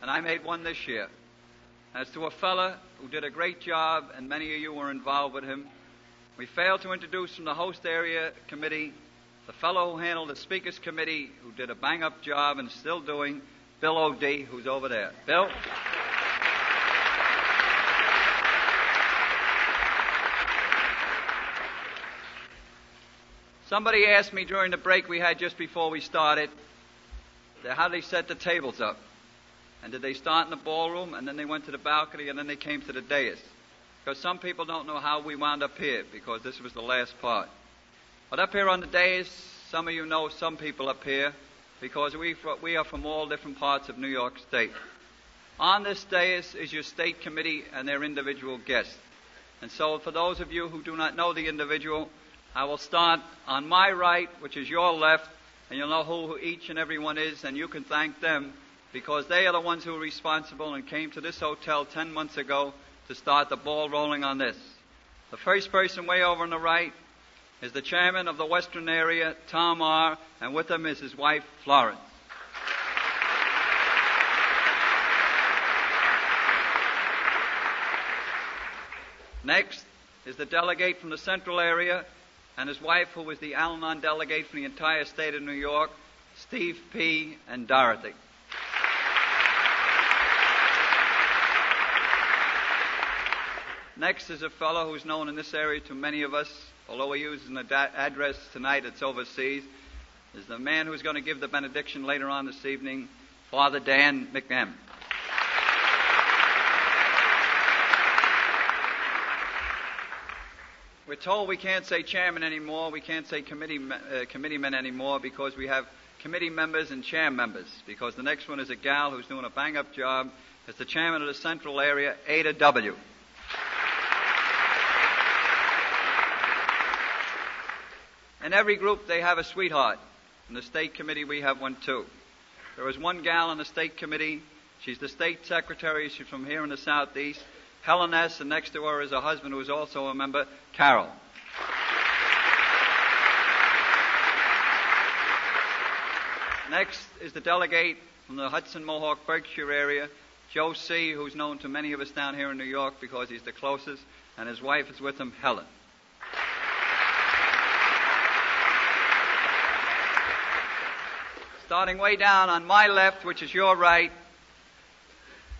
and I made one this year. As to a fella who did a great job, and many of you were involved with him, we failed to introduce from the host area committee the fellow who handled the speakers committee, who did a bang-up job and is still doing, Bill O'D, who's over there. Bill? Somebody asked me during the break we had just before we started, how they set the tables up. And did they start in the ballroom, and then they went to the balcony, and then they came to the dais? Because some people don't know how we wound up here, because this was the last part. But up here on the dais, some of you know some people up here, because we are from all different parts of New York State. On this dais is your state committee and their individual guests. And so for those of you who do not know the individual, I will start on my right, which is your left, and you'll know who each and every one is, and you can thank them, because they are the ones who are responsible and came to this hotel 10 months ago to start the ball rolling on this. The first person way over on the right is the chairman of the Western area, Tom R., and with him is his wife, Florence. Next is the delegate from the Central area and his wife, who was the Al-Anon delegate from the entire state of New York, Steve P. and Dorothy. Next is a fellow who's known in this area to many of us, although we're using the address tonight, it's overseas, is the man who's going to give the benediction later on this evening, Father Dan McMahon. We're told we can't say chairman anymore, we can't say committeemen anymore, because we have committee members and chair members, because the next one is a gal who's doing a bang-up job as the chairman of the Central area, Ada W. In every group, they have a sweetheart. In the state committee, we have one, too. There is one gal on the state committee. She's the state secretary. She's from here in the southeast, Helen S., and next to her is her husband, who is also a member, Carol. Next is the delegate from the Hudson, Mohawk, Berkshire area, Joe C., who's known to many of us down here in New York because he's the closest, and his wife is with him, Helen. Starting way down on my left, which is your right,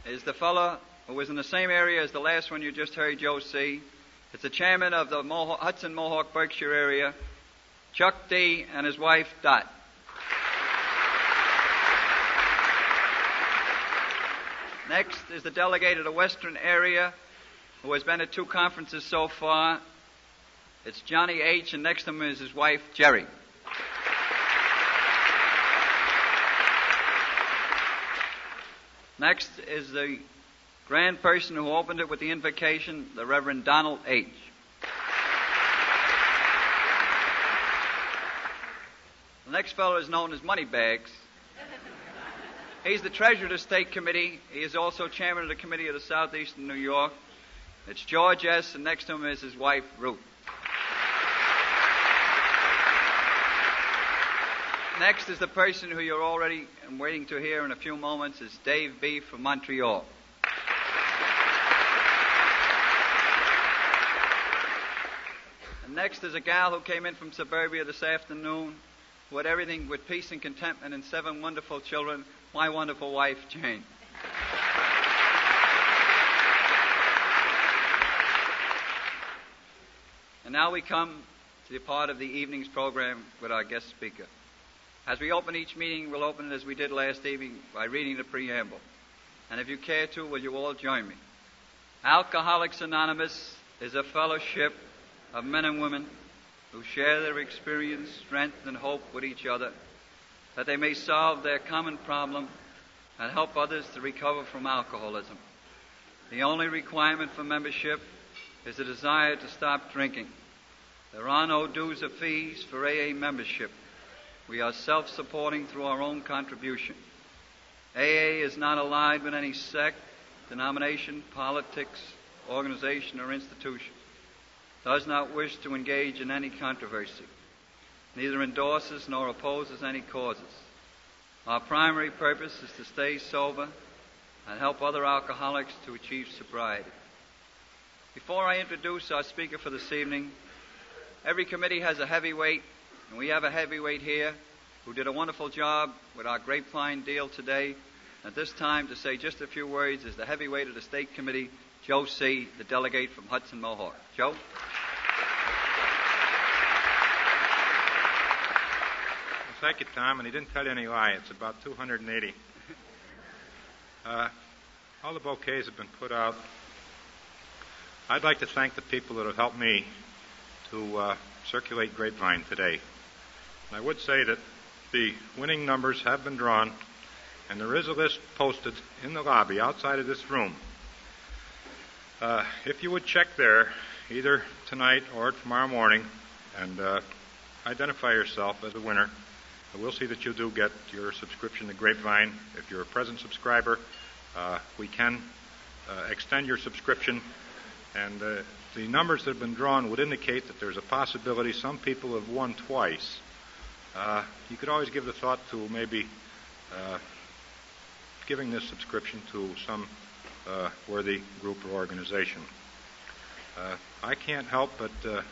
is the fellow who was in the same area as the last one you just heard, Joe C. It's the chairman of the Hudson, Mohawk, Berkshire area, Chuck D., and his wife, Dot. Next is the delegate of the Western area, who has been at 2 conferences so far. It's Johnny H., and next to him is his wife, Jerry. Next is the grand person who opened it with the invocation, the Reverend Donald H. The next fellow is known as Moneybags. He's the treasurer of the state committee. He is also chairman of the committee of the Southeastern New York. It's George S., and next to him is his wife, Ruth. Next is the person who you're already waiting to hear in a few moments, is Dave B. from Montreal. And next is a gal who came in from suburbia this afternoon, who had everything with peace and contentment and 7 wonderful children, my wonderful wife, Jane. And now we come to the part of the evening's program with our guest speaker. As we open each meeting, we'll open it as we did last evening by reading the preamble. And if you care to, will you all join me? Alcoholics Anonymous is a fellowship of men and women who share their experience, strength, and hope with each other, that they may solve their common problem and help others to recover from alcoholism. The only requirement for membership is a desire to stop drinking. There are no dues or fees for AA membership. We are self-supporting through our own contribution. AA is not allied with any sect, denomination, politics, organization, or institution. Does not wish to engage in any controversy. Neither endorses nor opposes any causes. Our primary purpose is to stay sober, and help other alcoholics to achieve sobriety. Before I introduce our speaker for this evening, every committee has a heavyweight, and we have a heavyweight here who did a wonderful job with our grapevine deal today. At this time, to say just a few words is the heavyweight of the State Committee, Joe C., the delegate from Hudson Mohawk. Joe? Well, thank you, Tom, and he didn't tell you any lie. It's about 280. All the bouquets have been put out. I'd like to thank the people that have helped me to circulate grapevine today. And I would say that the winning numbers have been drawn, and there is a list posted in the lobby outside of this room. If you would check there, either tonight or tomorrow morning, and identify yourself as a winner, we'll see that you do get your subscription to Grapevine. If you're a present subscriber, we can extend your subscription, and the numbers that have been drawn would indicate that there's a possibility some people have won twice. You could always give the thought to maybe giving this subscription to some worthy group or organization. I can't help but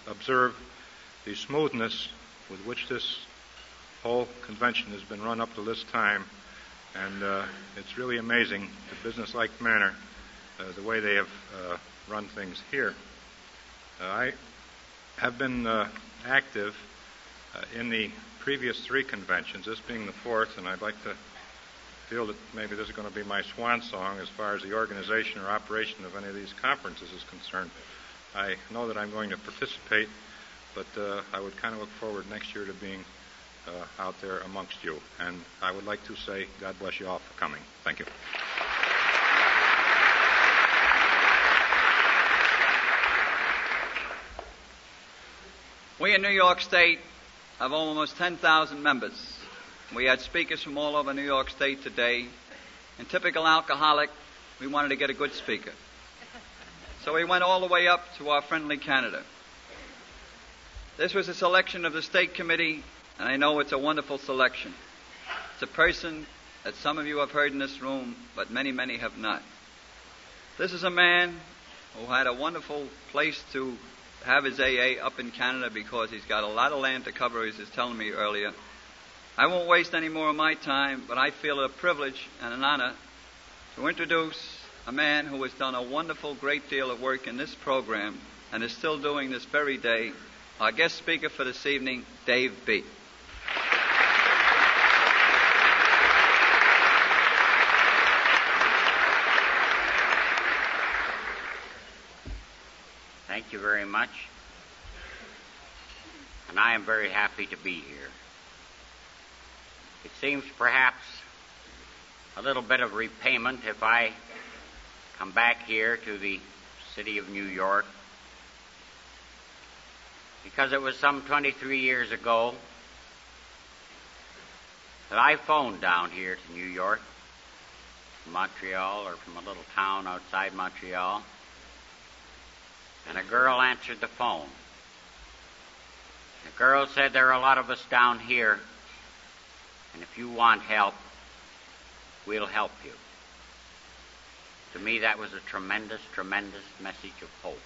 observe the smoothness with which this whole convention has been run up to this time, and it's really amazing, the business-like manner, the way they have run things here. I have been active in the previous three conventions, this being the fourth, and I'd like to feel that maybe this is going to be my swan song as far as the organization or operation of any of these conferences is concerned. I know that I'm going to participate, but I would kind of look forward next year to being out there amongst you. And I would like to say God bless you all for coming. Thank you. We in New York State have almost 10,000 members. We had speakers from all over New York State today. In typical alcoholic, we wanted to get a good speaker. So we went all the way up to our friendly Canada. This was a selection of the State Committee, and I know it's a wonderful selection. It's a person that some of you have heard in this room, but many, many have not. This is a man who had a wonderful place to have his AA up in Canada because he's got a lot of land to cover, as he was telling me earlier. I won't waste any more of my time, but I feel it a privilege and an honor to introduce a man who has done a wonderful, great deal of work in this program and is still doing this very day. Our guest speaker for this evening, Dave B. Thank you very much. And I am very happy to be here. It seems perhaps a little bit of repayment if I come back here to the city of New York, because it was some 23 years ago that I phoned down here to New York, from Montreal, or from a little town outside Montreal, and a girl answered the phone. The girl said, "There are a lot of us down here, and if you want help, we'll help you." To me, that was a tremendous, tremendous message of hope.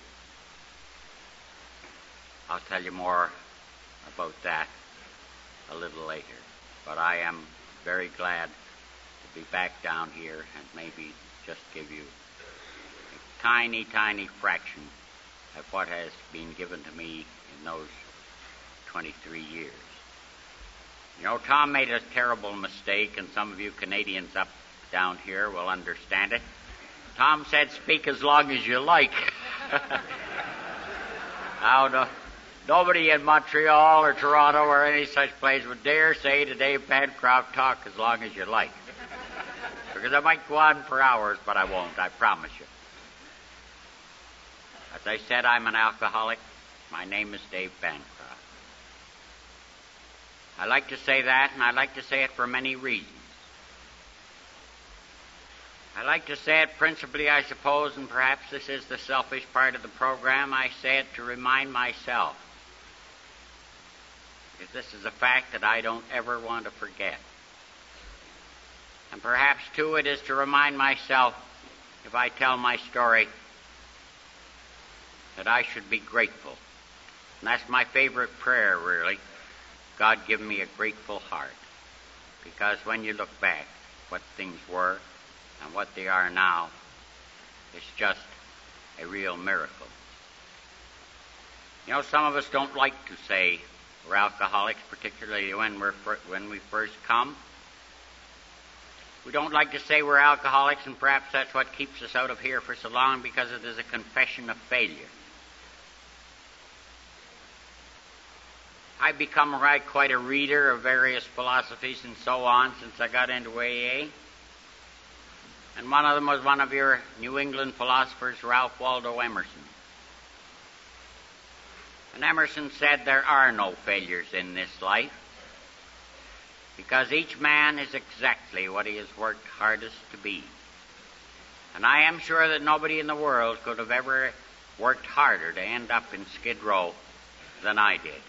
I'll tell you more about that a little later. But I am very glad to be back down here and maybe just give you a tiny, tiny fraction of what has been given to me in those 23 years. You know, Tom made a terrible mistake, and some of you Canadians up down here will understand it. Tom said, "Speak as long as you like." Now, nobody in Montreal or Toronto or any such place would dare say to Dave Bancroft, "Talk as long as you like." Because I might go on for hours, but I won't, I promise you. As I said, I'm an alcoholic. My name is Dave Bancroft. I like to say that, and I like to say it for many reasons. I like to say it principally, I suppose, and perhaps this is the selfish part of the program, I say it to remind myself, because this is a fact that I don't ever want to forget. And perhaps, too, it is to remind myself, if I tell my story, that I should be grateful. And that's my favorite prayer, really. God, give me a grateful heart. Because when you look back, what things were and what they are now, it's just a real miracle. You know, some of us don't like to say we're alcoholics, particularly when we first come. We don't like to say we're alcoholics, and perhaps that's what keeps us out of here for so long, because it is a confession of failure. I've become quite a reader of various philosophies and so on since I got into AA. And one of them was one of your New England philosophers, Ralph Waldo Emerson. And Emerson said there are no failures in this life, because each man is exactly what he has worked hardest to be. And I am sure that nobody in the world could have ever worked harder to end up in Skid Row than I did.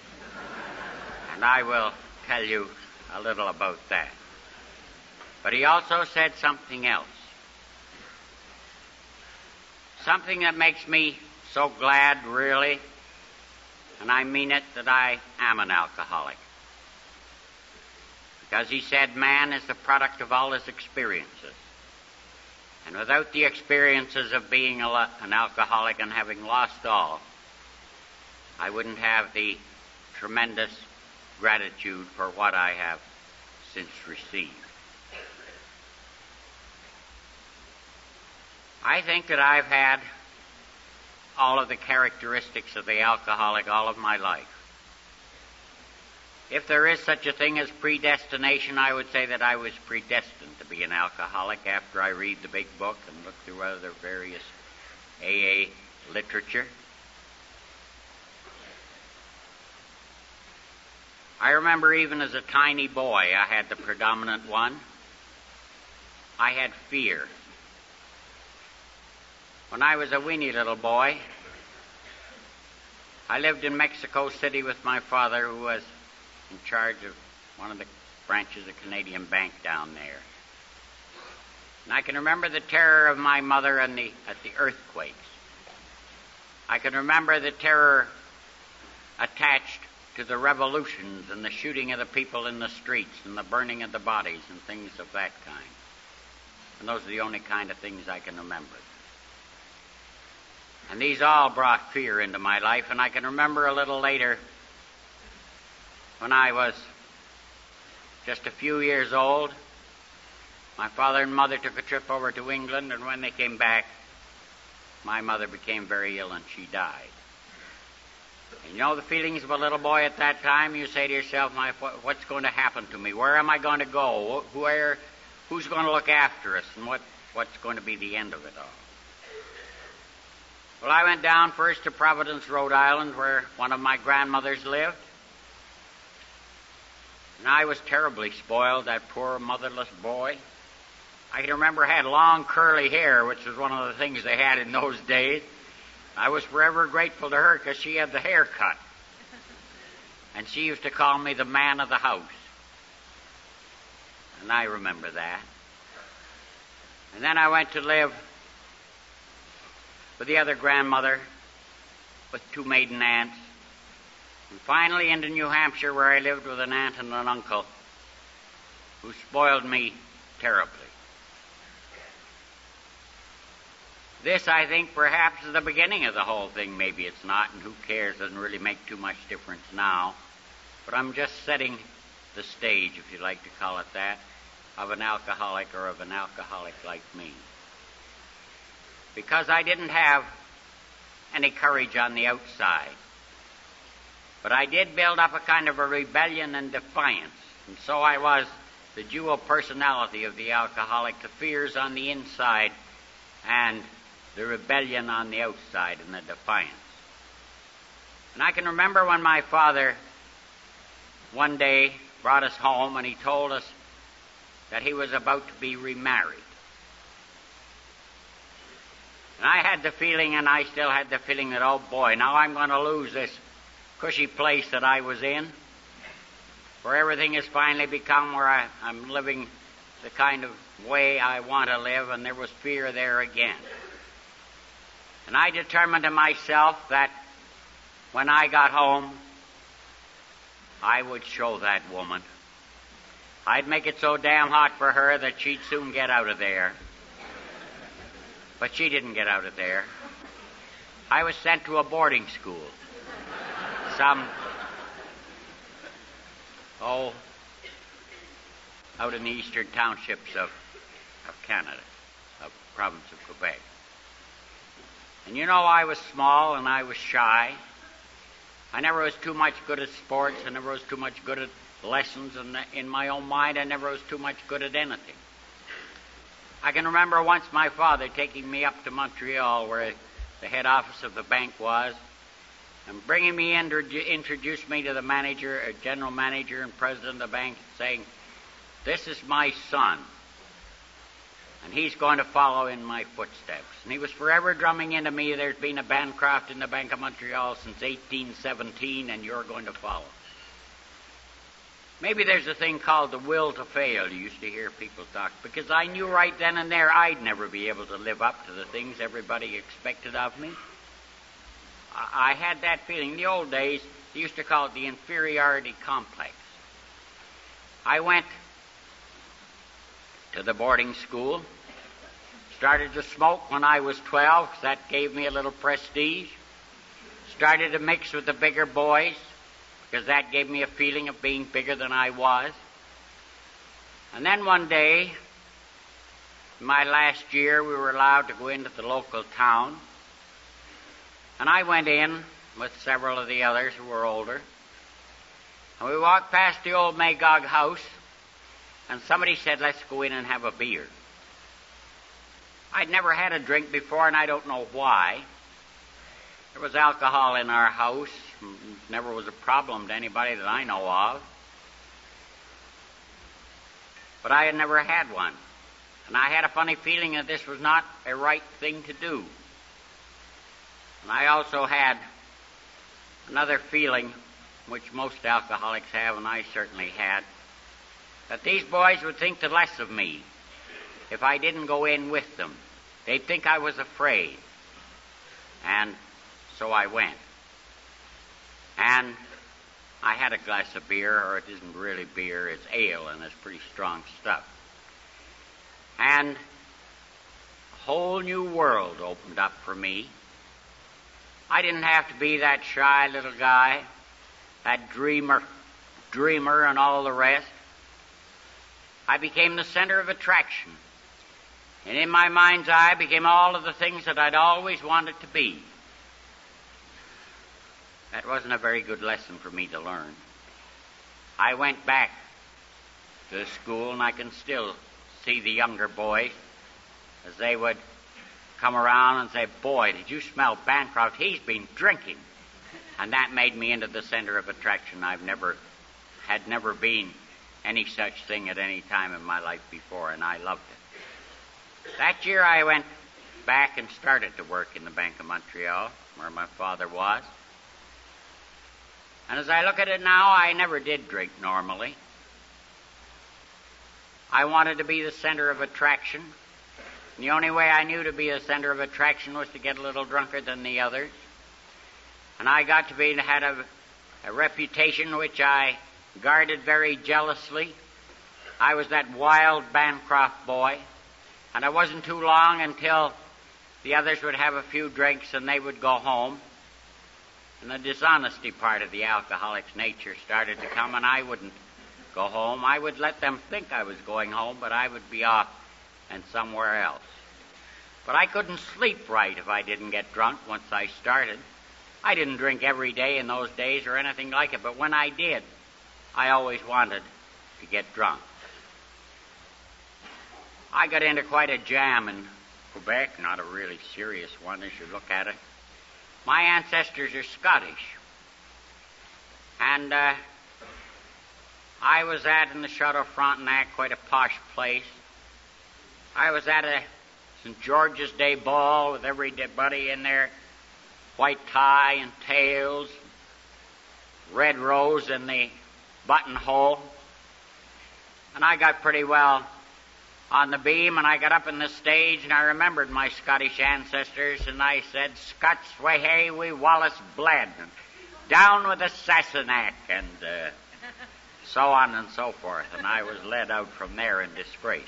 And I will tell you a little about that. But he also said something else. Something that makes me so glad, really, and I mean it, that I am an alcoholic. Because he said man is the product of all his experiences. And without the experiences of being an alcoholic and having lost all, I wouldn't have the tremendous gratitude for what I have since received. I think that I've had all of the characteristics of the alcoholic all of my life. If there is such a thing as predestination, I would say that I was predestined to be an alcoholic after I read the big book and look through other various AA literature. I remember even as a tiny boy, I had the predominant one. I had fear. When I was a weeny little boy, I lived in Mexico City with my father, who was in charge of one of the branches of Canadian Bank down there. And I can remember the terror of my mother at the earthquakes. I can remember the terror attached to the revolutions and the shooting of the people in the streets and the burning of the bodies and things of that kind. And those are the only kind of things I can remember. And these all brought fear into my life, and I can remember a little later, when I was just a few years old, my father and mother took a trip over to England, and when they came back, my mother became very ill and she died. And you know the feelings of a little boy at that time? You say to yourself, what's going to happen to me? Where am I going to go? Who's going to look after us? And what's going to be the end of it all? Well, I went down first to Providence, Rhode Island, where one of my grandmothers lived. And I was terribly spoiled, that poor motherless boy. I can remember I had long curly hair, which was one of the things they had in those days. I was forever grateful to her because she had the haircut. And she used to call me the man of the house. And I remember that. And then I went to live with the other grandmother, with two maiden aunts, and finally into New Hampshire, where I lived with an aunt and an uncle who spoiled me terribly. This, I think, perhaps is the beginning of the whole thing. Maybe it's not, and who cares? Doesn't really make too much difference now. But I'm just setting the stage, if you like to call it that, of an alcoholic or of an alcoholic like me. Because I didn't have any courage on the outside. But I did build up a kind of a rebellion and defiance. And so I was the dual personality of the alcoholic, the fears on the inside and the rebellion on the outside and the defiance. And I can remember when my father one day brought us home and he told us that he was about to be remarried. And I had the feeling, and I still had the feeling, that, oh boy, now I'm going to lose this cushy place that I was in, where everything has finally become where I'm living the kind of way I want to live, and there was fear there again. And I determined to myself that when I got home, I would show that woman. I'd make it so damn hot for her that she'd soon get out of there. But she didn't get out of there. I was sent to a boarding school. Out in the eastern townships of Canada, of the province of Quebec. And you know, I was small and I was shy. I never was too much good at sports. I never was too much good at lessons. And in my own mind, I never was too much good at anything. I can remember once my father taking me up to Montreal, where the head office of the bank was, and bringing me in to introduce me to the manager, general manager and president of the bank, saying, "This is my son, and he's going to follow in my footsteps." And he was forever drumming into me, "There's been a Bancroft in the Bank of Montreal since 1817, and you're going to follow." Maybe there's a thing called the will to fail, you used to hear people talk, because I knew right then and there I'd never be able to live up to the things everybody expected of me. I had that feeling. In the old days, they used to call it the inferiority complex. I went to the boarding school, started to smoke when I was 12, because that gave me a little prestige. Started to mix with the bigger boys, because that gave me a feeling of being bigger than I was. And then one day, my last year, we were allowed to go into the local town. And I went in with several of the others who were older. And we walked past the old Magog house, and somebody said, "Let's go in and have a beer." I'd never had a drink before, and I don't know why. There was alcohol in our house. Never was a problem to anybody that I know of. But I had never had one. And I had a funny feeling that this was not a right thing to do. And I also had another feeling, which most alcoholics have, and I certainly had, that these boys would think the less of me if I didn't go in with them. They'd think I was afraid. And so I went. And I had a glass of beer, or it isn't really beer, it's ale, and it's pretty strong stuff. And a whole new world opened up for me. I didn't have to be that shy little guy, that dreamer and all the rest. I became the center of attraction. And in my mind's eye became all of the things that I'd always wanted to be. That wasn't a very good lesson for me to learn. I went back to the school, and I can still see the younger boys as they would come around and say, "Boy, did you smell Bancroft? He's been drinking." And that made me into the center of attraction. Had never been any such thing at any time in my life before, and I loved it. That year I went back and started to work in the Bank of Montreal, where my father was. And as I look at it now, I never did drink normally. I wanted to be the center of attraction. And the only way I knew to be the center of attraction was to get a little drunker than the others. And I got to had a reputation which I guarded very jealously. I was that wild Bancroft boy. And it wasn't too long until the others would have a few drinks and they would go home. And the dishonesty part of the alcoholic's nature started to come, and I wouldn't go home. I would let them think I was going home, but I would be off and somewhere else. But I couldn't sleep right if I didn't get drunk once I started. I didn't drink every day in those days or anything like it, but when I did, I always wanted to get drunk. I got into quite a jam in Quebec, not a really serious one as you look at it. My ancestors are Scottish. And I was in the Chateau Frontenac, quite a posh place. I was at a St. George's Day ball with everybody in there, white tie and tails, red rose in the buttonhole. And I got pretty well on the beam, and I got up on the stage, and I remembered my Scottish ancestors, and I said, Scots, way hey, we Wallace bled, and down with the Sassenach, and so on and so forth, and I was led out from there in disgrace.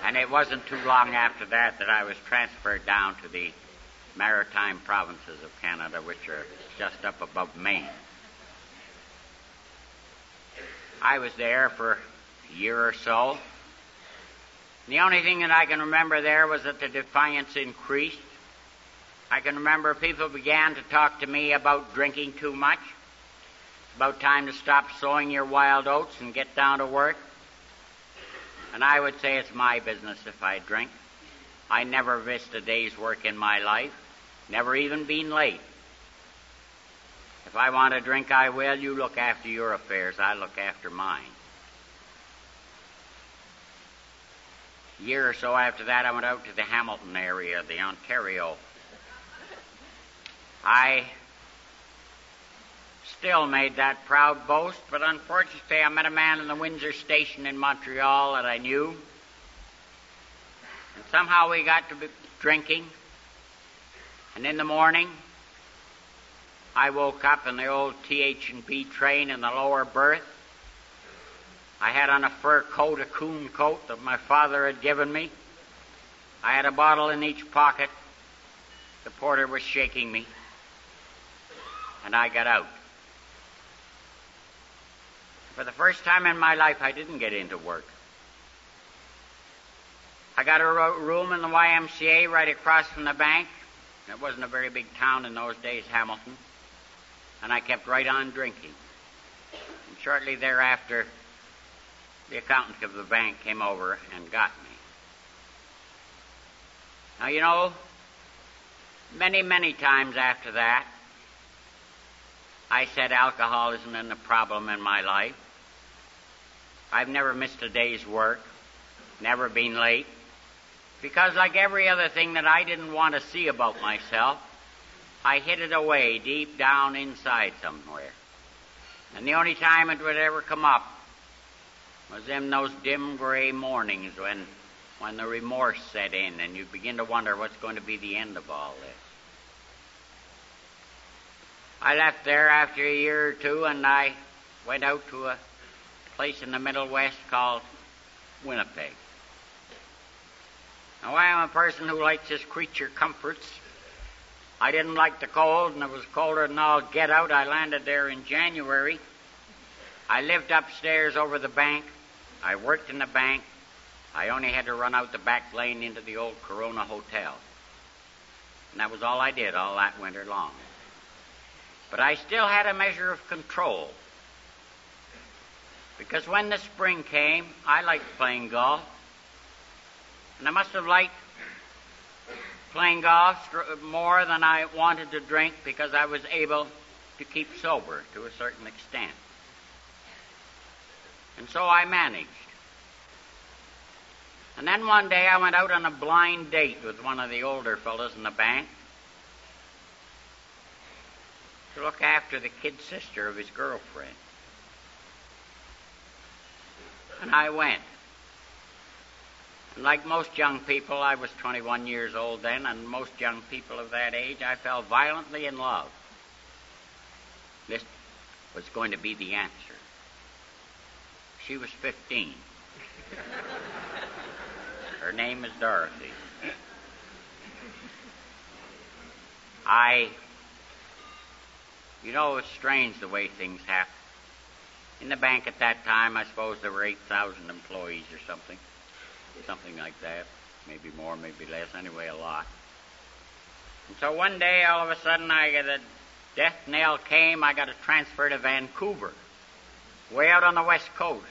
And it wasn't too long after that I was transferred down to the maritime provinces of Canada, which are just up above Maine. I was there for a year or so. The only thing that I can remember there was that the defiance increased. I can remember people began to talk to me about drinking too much. It's about time to stop sowing your wild oats and get down to work. And I would say it's my business if I drink. I never missed a day's work in my life, never even been late. If I want to drink, I will. You look after your affairs. I look after mine. A year or so after that, I went out to the Hamilton area, the Ontario. I still made that proud boast, but unfortunately I met a man in the Windsor station in Montreal that I knew. And somehow we got to be drinking. And in the morning, I woke up in the old TH&B train in the lower berth. I had on a fur coat, a coon coat that my father had given me. I had a bottle in each pocket. The porter was shaking me. And I got out. For the first time in my life, I didn't get into work. I got a room in the YMCA right across from the bank. It wasn't a very big town in those days, Hamilton. And I kept right on drinking. And shortly thereafter, the accountant of the bank came over and got me. Now, you know, many, many times after that, I said alcohol isn't a problem in my life. I've never missed a day's work, never been late, because like every other thing that I didn't want to see about myself, I hid it away deep down inside somewhere. And the only time it would ever come up was in those dim gray mornings when the remorse set in and you begin to wonder what's going to be the end of all this. I left there after a year or two, and I went out to a place in the Middle West called Winnipeg. Now, I am a person who likes his creature comforts. I didn't like the cold, and it was colder than all get out. I landed there in January. I lived upstairs over the bank. I worked in the bank. I only had to run out the back lane into the old Corona Hotel. And that was all I did all that winter long. But I still had a measure of control. Because when the spring came, I liked playing golf. And I must have liked playing golf more than I wanted to drink because I was able to keep sober to a certain extent. And so I managed. And then one day I went out on a blind date with one of the older fellows in the bank to look after the kid sister of his girlfriend. And I went. And like most young people, I was 21 years old then, and most young people of that age, I fell violently in love. This was going to be the answer. She was 15. Her name is Dorothy. You know, it's strange the way things happen. In the bank at that time, I suppose there were 8,000 employees or something. Something like that. Maybe more, maybe less. Anyway, a lot. And so one day, all of a sudden, the death knell came. I got a transfer to Vancouver, way out on the West Coast.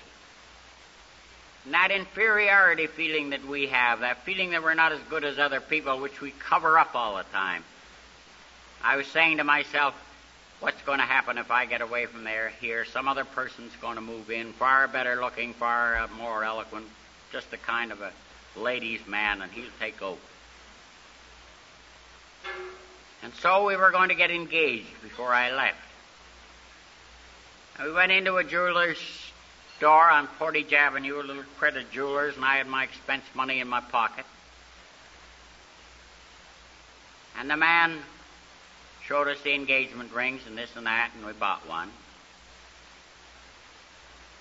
And that inferiority feeling that we have, that feeling that we're not as good as other people, which we cover up all the time. I was saying to myself, what's going to happen if I get away from here? Some other person's going to move in, far better looking, far more eloquent, just the kind of a ladies' man, and he'll take over. And so we were going to get engaged before I left. And we went into a jeweler's store on Portage Avenue, a little credit jewelers, and I had my expense money in my pocket. And the man showed us the engagement rings and this and that, and we bought one.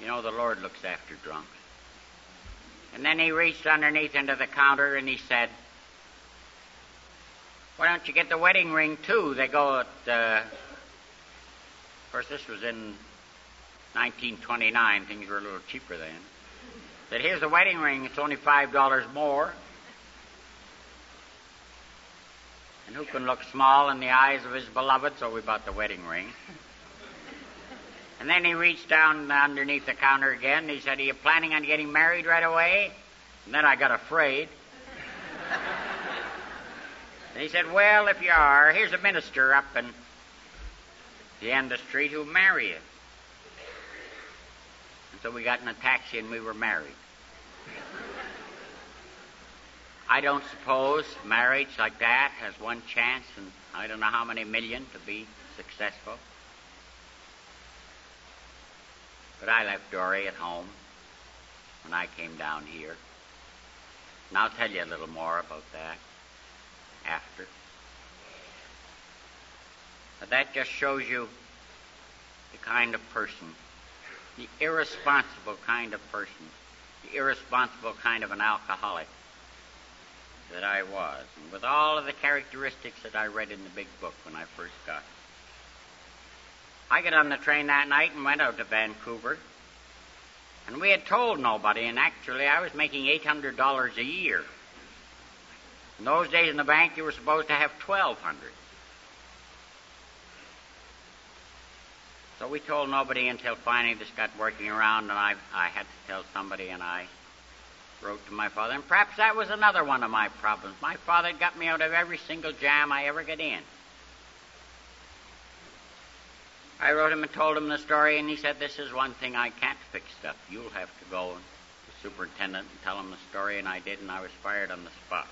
You know, the Lord looks after drunks. And then he reached underneath into the counter and he said, "Why don't you get the wedding ring, too?" They go at, of course, this was in 1929. Things were a little cheaper then. Said, "Here's the wedding ring. It's only $5 more." And who can look small in the eyes of his beloved? So we bought the wedding ring. And then he reached down underneath the counter again, and he said, "Are you planning on getting married right away?" And then I got afraid. And he said, "Well, if you are, here's a minister up in the end of the street who'll marry you." And so we got in a taxi and we were married. I don't suppose marriage like that has one chance in I don't know how many million to be successful. But I left Dory at home when I came down here. And I'll tell you a little more about that after. But that just shows you the kind of person, the irresponsible kind of person, the irresponsible kind of an alcoholic that I was, and with all of the characteristics that I read in the big book when I first got it. I got on the train that night and went out to Vancouver, and we had told nobody, and actually I was making $800 a year. In those days in the bank, you were supposed to have $1,200. So we told nobody until finally this got working around, and I had to tell somebody, and I wrote to my father. And perhaps that was another one of my problems. My father got me out of every single jam I ever got in. I wrote him and told him the story, and he said, "This is one thing I can't fix up. You'll have to go to the superintendent and tell him the story," and I did, and I was fired on the spot.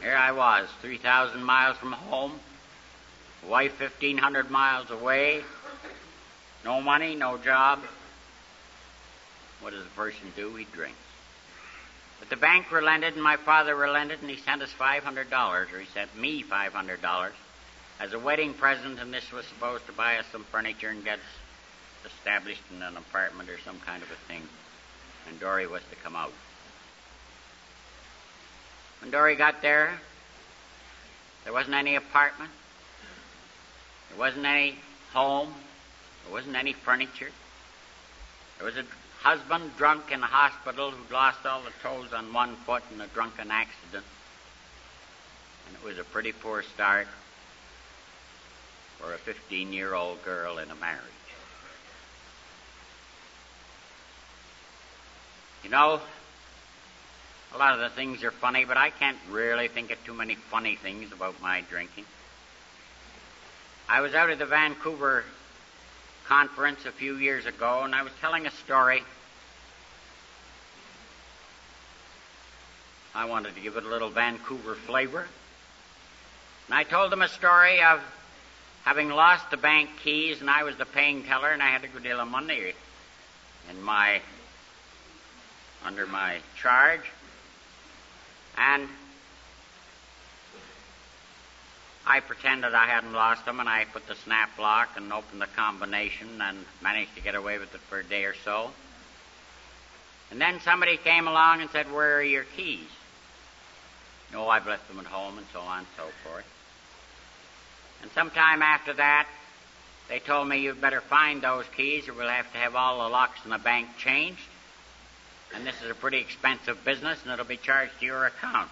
Here I was, 3,000 miles from home, wife 1,500 miles away, no money, no job. What does a person do? He drinks. But the bank relented, and my father relented, and he sent us $500, or he sent me $500 as a wedding present, and this was supposed to buy us some furniture and get us established in an apartment or some kind of a thing. And Dory was to come out. When Dory got there wasn't any apartment. There wasn't any home. There wasn't any furniture. There was a husband drunk in the hospital who'd lost all the toes on one foot in a drunken accident. And it was a pretty poor start for a 15-year-old girl in a marriage. You know, a lot of the things are funny, but I can't really think of too many funny things about my drinking. I was out at the Vancouver conference a few years ago, and I was telling a story. I wanted to give it a little Vancouver flavor. And I told them a story of having lost the bank keys, and I was the paying teller, and I had a good deal of money under my charge. And I pretended I hadn't lost them, and I put the snap lock and opened the combination and managed to get away with it for a day or so. And then somebody came along and said, "Where are your keys?" "No, I've left them at home," and so on and so forth. And sometime after that, they told me, "You'd better find those keys or we'll have to have all the locks in the bank changed. And this is a pretty expensive business, and it'll be charged to your account."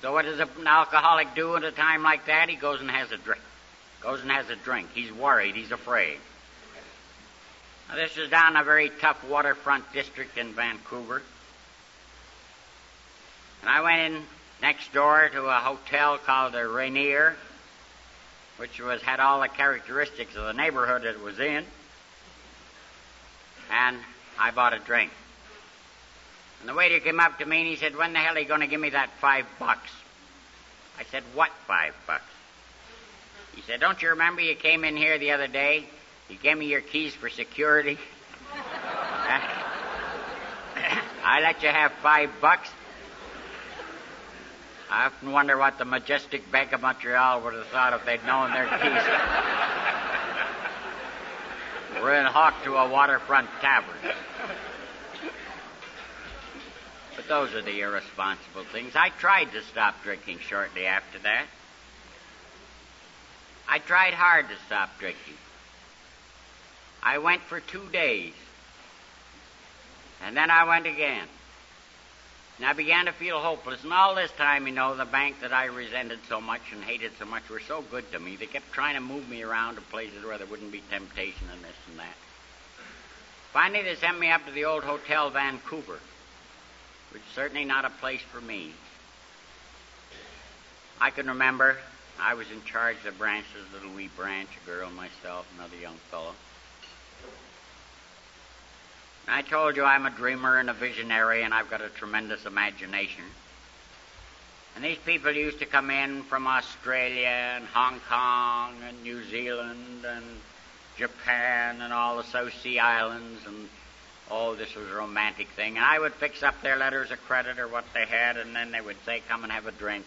So what does an alcoholic do at a time like that? He goes and has a drink. He's worried. He's afraid. Now, this is down a very tough waterfront district in Vancouver. And I went in next door to a hotel called the Rainier, which had all the characteristics of the neighborhood it was in. And I bought a drink. And the waiter came up to me and he said, "When the hell are you going to give me that $5? I said, "What $5? He said, "Don't you remember you came in here the other day? You give me your keys for security. I let you have $5. I often wonder what the majestic Bank of Montreal would have thought if they'd known their keys were in hock to a waterfront tavern. But those are the irresponsible things. I tried to stop drinking shortly after that. I tried hard to stop drinking. I went for 2 days. And then I went again. And I began to feel hopeless. And all this time, the bank that I resented so much and hated so much were so good to me. They kept trying to move me around to places where there wouldn't be temptation and this and that. Finally, they sent me up to the old Hotel Vancouver, which is certainly not a place for me. I can remember I was in charge of the branches, a little wee branch, a girl, myself, another young fellow. I told you I'm a dreamer and a visionary, and I've got a tremendous imagination. And these people used to come in from Australia and Hong Kong and New Zealand and Japan and all the South Sea Islands, and this was a romantic thing. And I would fix up their letters of credit or what they had, and then they would say, come and have a drink.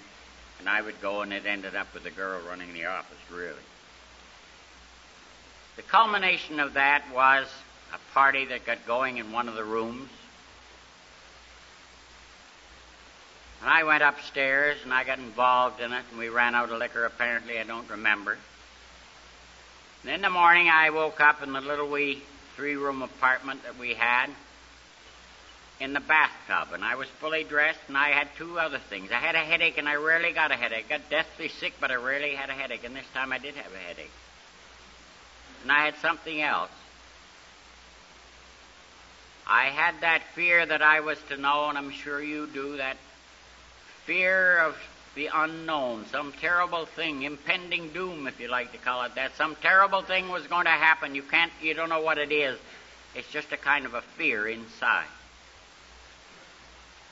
And I would go, and it ended up with the girl running the office, really. The culmination of that was a party that got going in one of the rooms. And I went upstairs, and I got involved in it, and we ran out of liquor, apparently, I don't remember. And in the morning, I woke up in the little wee 3-room apartment that we had in the bathtub, and I was fully dressed, and I had 2 other things. I had a headache, and I rarely got a headache. I got deathly sick, but I rarely had a headache, and this time I did have a headache. And I had something else. I had that fear that I was to know, and I'm sure you do, that fear of the unknown, some terrible thing, impending doom, if you like to call it that. Some terrible thing was going to happen. You don't know what it is. It's just a kind of a fear inside.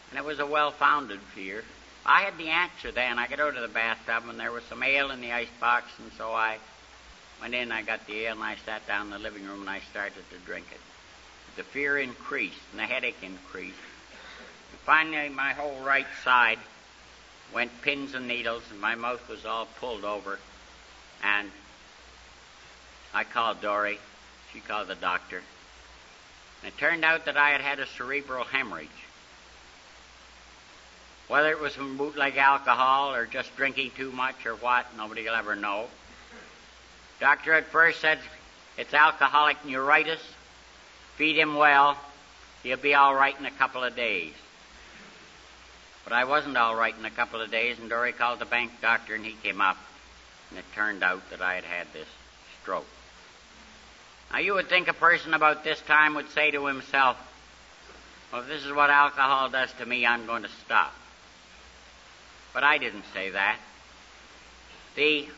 And it was a well-founded fear. I had the answer then. I got out of the bathtub, and there was some ale in the icebox, and so I went in, I got the ale, and I sat down in the living room, and I started to drink it. The fear increased, and the headache increased. And finally, my whole right side went pins and needles, and my mouth was all pulled over. And I called Dory. She called the doctor. And it turned out that I had had a cerebral hemorrhage. Whether it was from bootleg alcohol or just drinking too much or what, nobody will ever know. Doctor at first said, it's alcoholic neuritis. Feed him well. He'll be all right in a couple of days. But I wasn't all right in a couple of days, and Dory called the bank doctor, and he came up, and it turned out that I had had this stroke. Now, you would think a person about this time would say to himself, well, if this is what alcohol does to me, I'm going to stop. But I didn't say that. The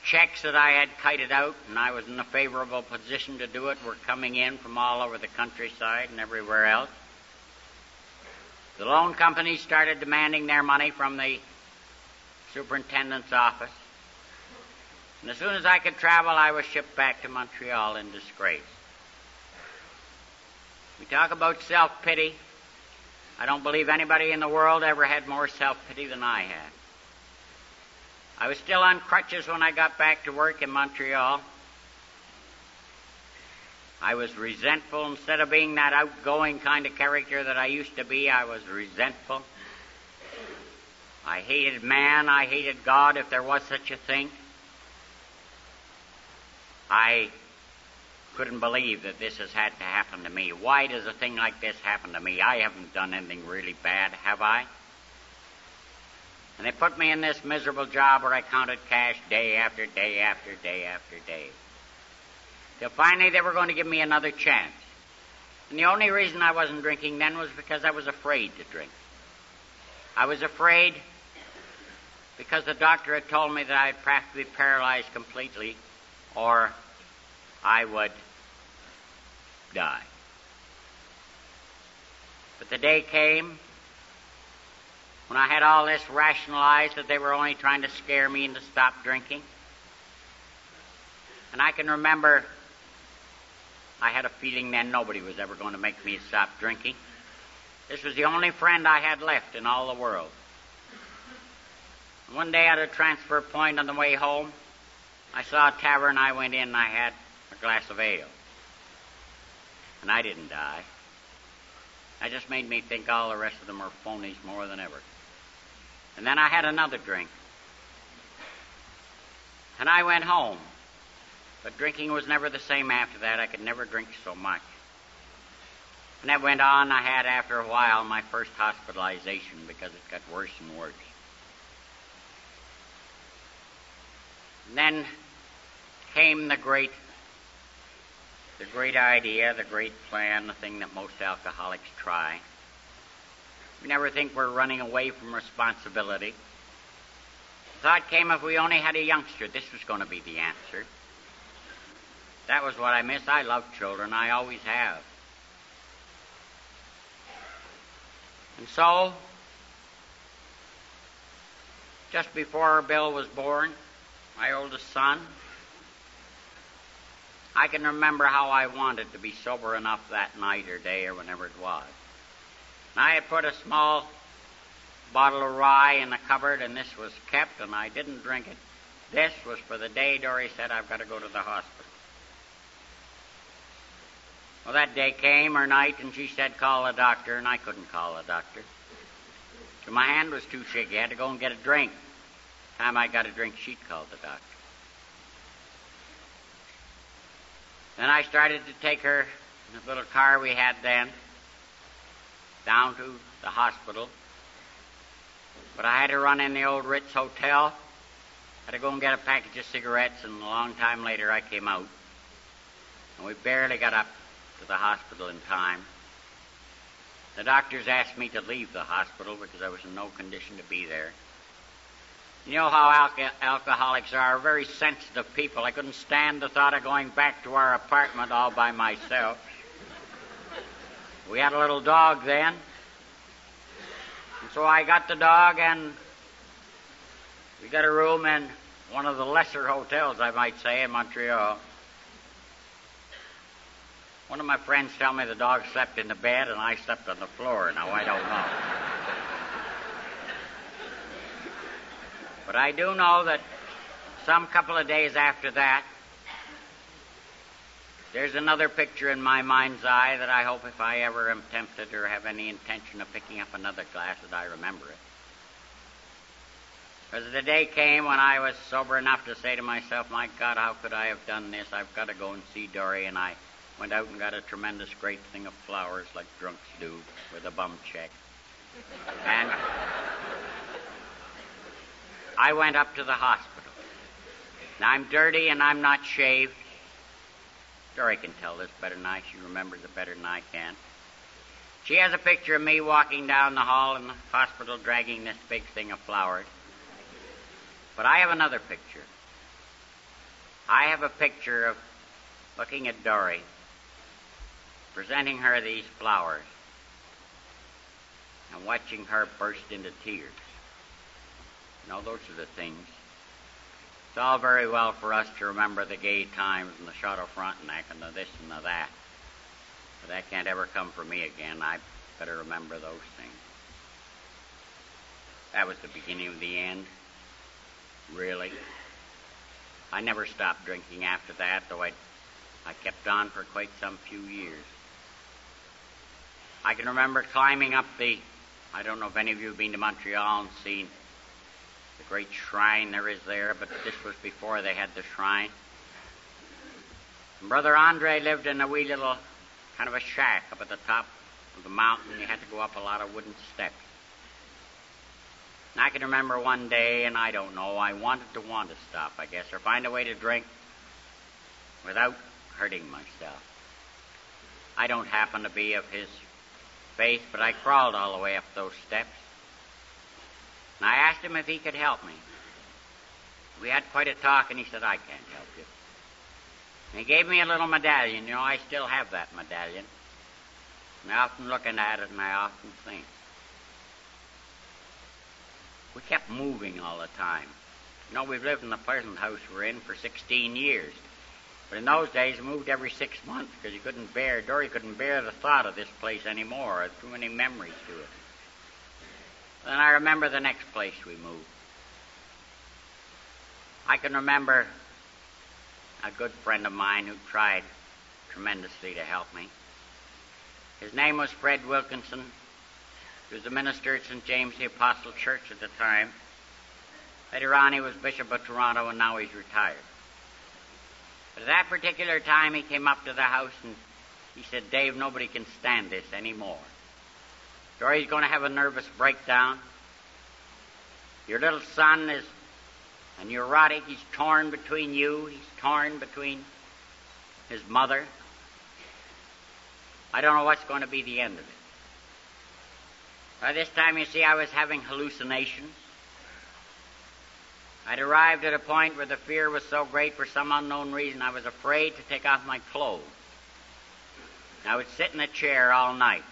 checks that I had kited out, and I was in a favorable position to do it, were coming in from all over the countryside and everywhere else. The loan companies started demanding their money from the superintendent's office. And as soon as I could travel, I was shipped back to Montreal in disgrace. We talk about self-pity. I don't believe anybody in the world ever had more self-pity than I had. I was still on crutches when I got back to work in Montreal. I was resentful. Instead of being that outgoing kind of character that I used to be, I was resentful. I hated man. I hated God, if there was such a thing. I couldn't believe that this has had to happen to me. Why does a thing like this happen to me? I haven't done anything really bad, have I? And they put me in this miserable job where I counted cash day after day after day after day. Till finally they were going to give me another chance. And the only reason I wasn't drinking then was because I was afraid to drink. I was afraid because the doctor had told me that I'd practically be paralyzed completely or I would die. But the day came when I had all this rationalized that they were only trying to scare me into stop drinking. And I can remember I had a feeling then nobody was ever going to make me stop drinking. This was the only friend I had left in all the world. One day at a transfer point on the way home, I saw a tavern. I went in and I had a glass of ale. And I didn't die. That just made me think all the rest of them are phonies more than ever. And then I had another drink. And I went home. But drinking was never the same after that. I could never drink so much. And that went on. I had, after a while, my first hospitalization because it got worse and worse. And then came the great idea, the great plan, the thing that most alcoholics try. We never think we're running away from responsibility. The thought came, if we only had a youngster, this was going to be the answer. That was what I missed. I love children. I always have. And so, just before Bill was born, my oldest son, I can remember how I wanted to be sober enough that night or day or whenever it was. And I had put a small bottle of rye in the cupboard, and this was kept, and I didn't drink it. This was for the day Dory said, I've got to go to the hospital. Well, that day came, or night, and she said, call the doctor, and I couldn't call the doctor. So my hand was too shaky. I had to go and get a drink. The time I got a drink, she'd called the doctor. Then I started to take her in the little car we had then down to the hospital. But I had to run in the old Ritz Hotel. Had to go and get a package of cigarettes, and a long time later I came out. And we barely got up to the hospital in time. The doctors asked me to leave the hospital because I was in no condition to be there. You know how alcoholics are, very sensitive people. I couldn't stand the thought of going back to our apartment all by myself. We had a little dog then. And so I got the dog, and we got a room in one of the lesser hotels, I might say, in Montreal. One of my friends told me the dog slept in the bed and I slept on the floor. Now, I don't know. But I do know that some couple of days after that, there's another picture in my mind's eye that I hope if I ever am tempted or have any intention of picking up another glass that I remember it. Because the day came when I was sober enough to say to myself, my God, how could I have done this? I've got to go and see Dory. And I went out and got a tremendous great thing of flowers like drunks do with a bum check. And I went up to the hospital. Now, I'm dirty and I'm not shaved. Dory can tell this better than I. She remembers it better than I can. She has a picture of me walking down the hall in the hospital dragging this big thing of flowers. But I have another picture. I have a picture of looking at Dory, presenting her these flowers, and watching her burst into tears. You know, those are the things. It's all very well for us to remember the gay times and the shot of Frontenac and the this and the that. But that can't ever come for me again. I better remember those things. That was the beginning of the end. Really. I never stopped drinking after that, though I kept on for quite some few years. I can remember climbing up I don't know if any of you have been to Montreal and seen the great shrine there is there, but this was before they had the shrine. And Brother Andre lived in a wee little kind of a shack up at the top of the mountain. You had to go up a lot of wooden steps. And I can remember one day, and I don't know, I wanted to stop, I guess, or find a way to drink without hurting myself. I don't happen to be of his faith, but I crawled all the way up those steps. And I asked him if he could help me. We had quite a talk, and he said, I can't help you. And he gave me a little medallion. You know, I still have that medallion. And I often looking at it, and I often think. We kept moving all the time. You know, we've lived in the present house we're in for 16 years. But in those days, we moved every 6 months because Dory couldn't bear the thought of this place anymore. There were too many memories to it. Then I remember the next place we moved. I can remember a good friend of mine who tried tremendously to help me. His name was Fred Wilkinson. He was a minister at St. James the Apostle Church at the time. Later on, he was Bishop of Toronto, and now he's retired. But at that particular time, he came up to the house and he said, "Dave, nobody can stand this anymore. Dory's going to have a nervous breakdown. Your little son is a neurotic. He's torn between you. He's torn between his mother. I don't know what's going to be the end of it." By this time, you see, I was having hallucinations. I'd arrived at a point where the fear was so great for some unknown reason I was afraid to take off my clothes. I would sit in a chair all night.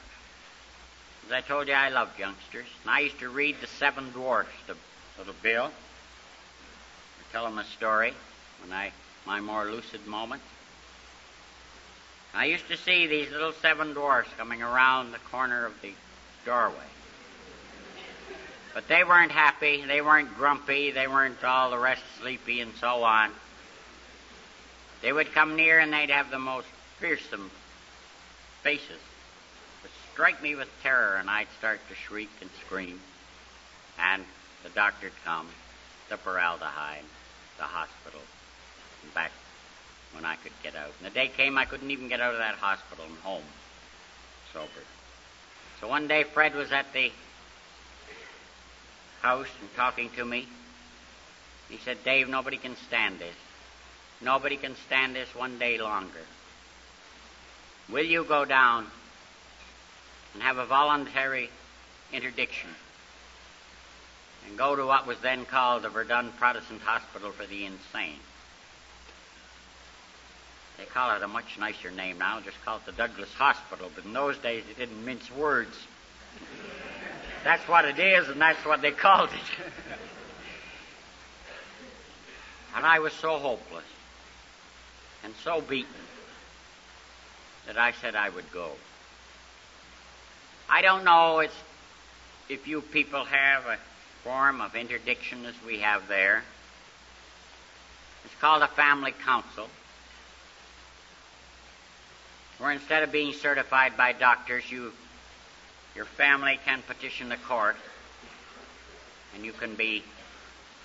As I told you, I loved youngsters. And I used to read The Seven Dwarfs to little Bill. I'd tell him a story when my more lucid moments. I used to see these little seven dwarfs coming around the corner of the doorway. But they weren't happy, they weren't grumpy, they weren't all the rest sleepy and so on. They would come near and they'd have the most fearsome faces. It would strike me with terror and I'd start to shriek and scream. And the doctor'd come, the formaldehyde, the hospital, and back when I could get out. And the day came I couldn't even get out of that hospital and home sober. So one day Fred was at the house and talking to me. He said, "Dave, nobody can stand this. Nobody can stand this one day longer. Will you go down and have a voluntary interdiction and go to what was then called the Verdun Protestant Hospital for the Insane? They call it a much nicer name now, just call it the Douglas Hospital, but in those days they didn't mince words. That's what it is, and that's what they called it." And I was so hopeless and so beaten that I said I would go. I don't know if you people have a form of interdiction as we have there. It's called a family council, where instead of being certified by doctors, your family can petition the court, and you can be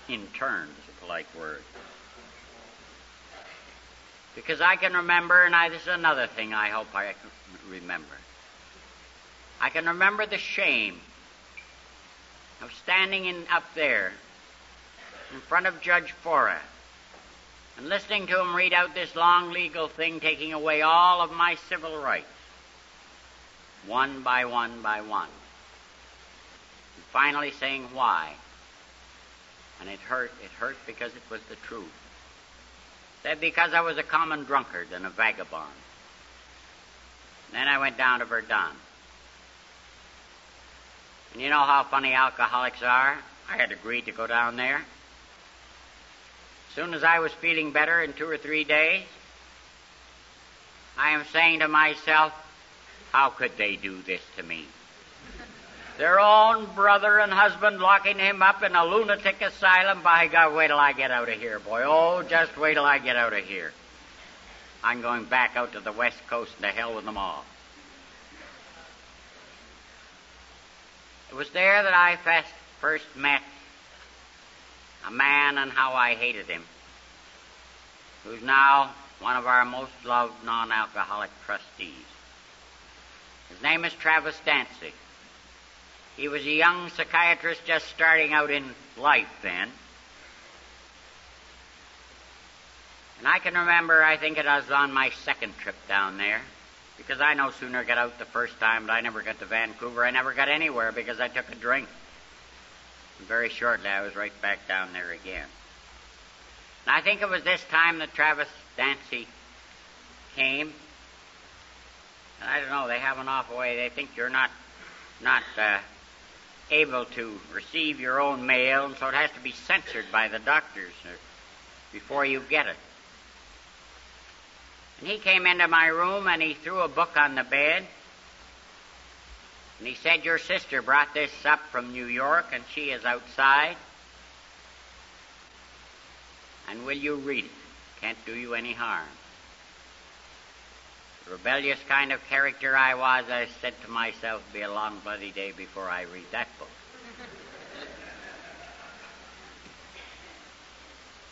interned, is a polite word. Because I can remember, and this is another thing I hope I can remember. I can remember the shame of standing up there in front of Judge Fora and listening to him read out this long legal thing taking away all of my civil rights, one by one by one, and finally saying why. And it hurt because it was the truth. Said because I was a common drunkard and a vagabond. And then I went down to Verdun. And you know how funny alcoholics are? I had agreed to go down there. As soon as I was feeling better in 2 or 3 days, I am saying to myself, how could they do this to me? Their own brother and husband locking him up in a lunatic asylum. By God, wait till I get out of here, boy. Oh, just wait till I get out of here. I'm going back out to the West Coast and to hell with them all. It was there that I first met a man, and how I hated him, who's now one of our most loved non-alcoholic trustees. His name is Travis Dancy. He was a young psychiatrist just starting out in life then. And I can remember, I think it was on my second trip down there, because I no sooner got out the first time, but I never got to Vancouver. I never got anywhere because I took a drink. And very shortly I was right back down there again. And I think it was this time that Travis Dancy came. And I don't know, they have an awful way. They think you're not able to receive your own mail, and so it has to be censored by the doctors before you get it. And he came into my room and he threw a book on the bed. And he said, "Your sister brought this up from New York and she is outside. And will you read it? Can't do you any harm." The rebellious kind of character I was, I said to myself, "Be a long bloody day before I read that book."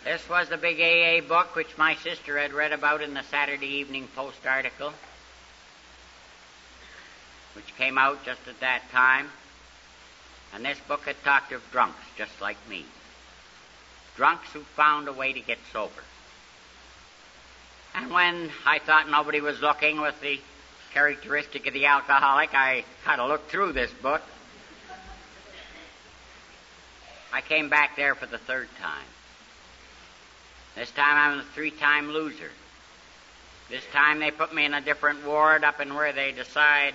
This was the big AA book which my sister had read about in the Saturday Evening Post article, which came out just at that time. And this book had talked of drunks just like me. Drunks who found a way to get sober. And when I thought nobody was looking, with the characteristic of the alcoholic, I had to look through this book. I came back there for the third time. This time I'm a 3-time loser. This time they put me in a different ward up in where they decide,